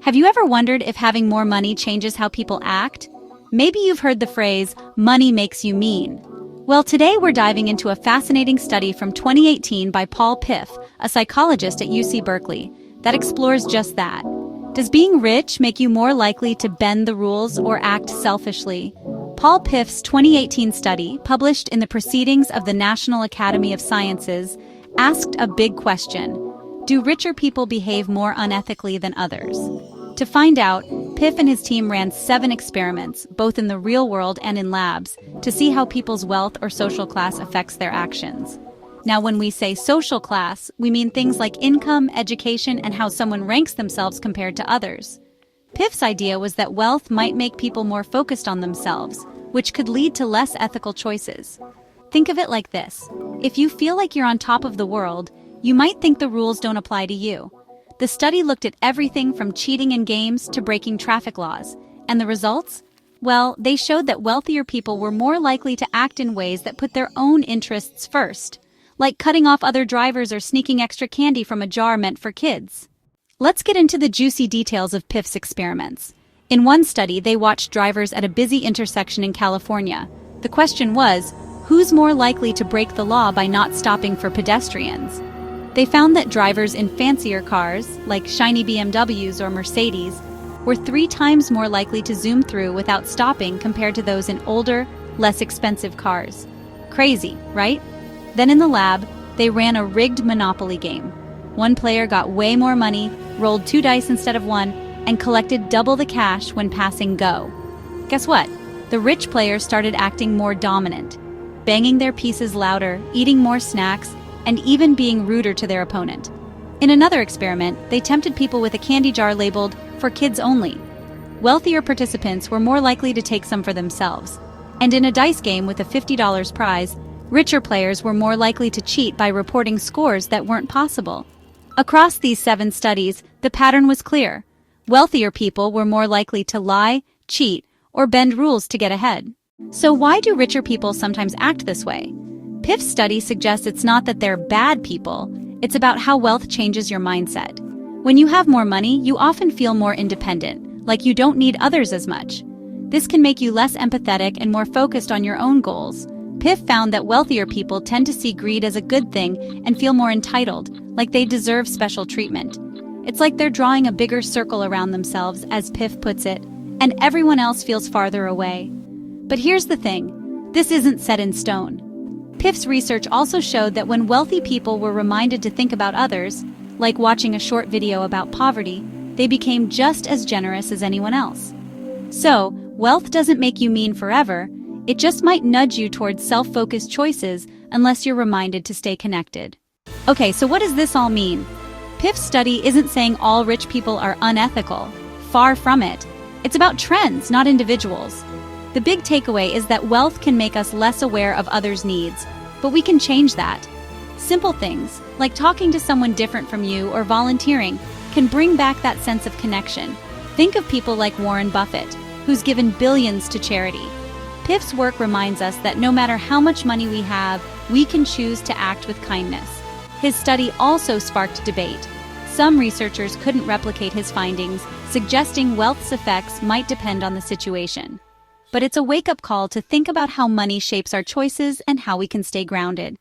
Have you ever wondered if having more money changes how people act? Maybe you've heard the phrase, money makes you mean. Well, today we're diving into a fascinating study from 2018 by Paul Piff, a psychologist at UC Berkeley, that explores just that. Does being rich make you more likely to bend the rules or act selfishly? Paul Piff's 2018 study, published in the Proceedings of the National Academy of Sciences, asked a big question. Do richer people behave more unethically than others? To find out, Piff and his team ran 7 experiments, both in the real world and in labs, to see how people's wealth or social class affects their actions. Now, when we say social class, we mean things like income, education, and how someone ranks themselves compared to others. Piff's idea was that wealth might make people more focused on themselves, which could lead to less ethical choices. Think of it like this. If you feel like you're on top of the world, you might think the rules don't apply to you. The study looked at everything from cheating in games to breaking traffic laws. And the results? Well, they showed that wealthier people were more likely to act in ways that put their own interests first, like cutting off other drivers or sneaking extra candy from a jar meant for kids. Let's get into the juicy details of Piff's experiments. In one study, they watched drivers at a busy intersection in California. The question was, who's more likely to break the law by not stopping for pedestrians? They found that drivers in fancier cars, like shiny BMWs or Mercedes, were 3 times more likely to zoom through without stopping compared to those in older, less expensive cars. Crazy, right? Then in the lab, they ran a rigged Monopoly game. One player got way more money, rolled 2 dice instead of 1, and collected double the cash when passing go. Guess what? The rich players started acting more dominant, banging their pieces louder, eating more snacks, and even being ruder to their opponent. In another experiment, they tempted people with a candy jar labeled, "For kids only." Wealthier participants were more likely to take some for themselves. And in a dice game with a $50 prize, richer players were more likely to cheat by reporting scores that weren't possible. Across these 7 studies, the pattern was clear. Wealthier people were more likely to lie, cheat, or bend rules to get ahead. So why do richer people sometimes act this way? Piff's study suggests it's not that they're bad people, it's about how wealth changes your mindset. When you have more money, you often feel more independent, like you don't need others as much. This can make you less empathetic and more focused on your own goals. Piff found that wealthier people tend to see greed as a good thing and feel more entitled, like they deserve special treatment. It's like they're drawing a bigger circle around themselves, as Piff puts it, and everyone else feels farther away. But here's the thing, this isn't set in stone. Piff's research also showed that when wealthy people were reminded to think about others, like watching a short video about poverty, they became just as generous as anyone else. So, wealth doesn't make you mean forever, it just might nudge you towards self-focused choices unless you're reminded to stay connected. Okay, so what does this all mean? Piff's study isn't saying all rich people are unethical. Far from it. It's about trends, not individuals. The big takeaway is that wealth can make us less aware of others' needs, but we can change that. Simple things, like talking to someone different from you or volunteering, can bring back that sense of connection. Think of people like Warren Buffett, who's given billions to charity. Piff's work reminds us that no matter how much money we have, we can choose to act with kindness. His study also sparked debate. Some researchers couldn't replicate his findings, suggesting wealth's effects might depend on the situation. But it's a wake-up call to think about how money shapes our choices and how we can stay grounded.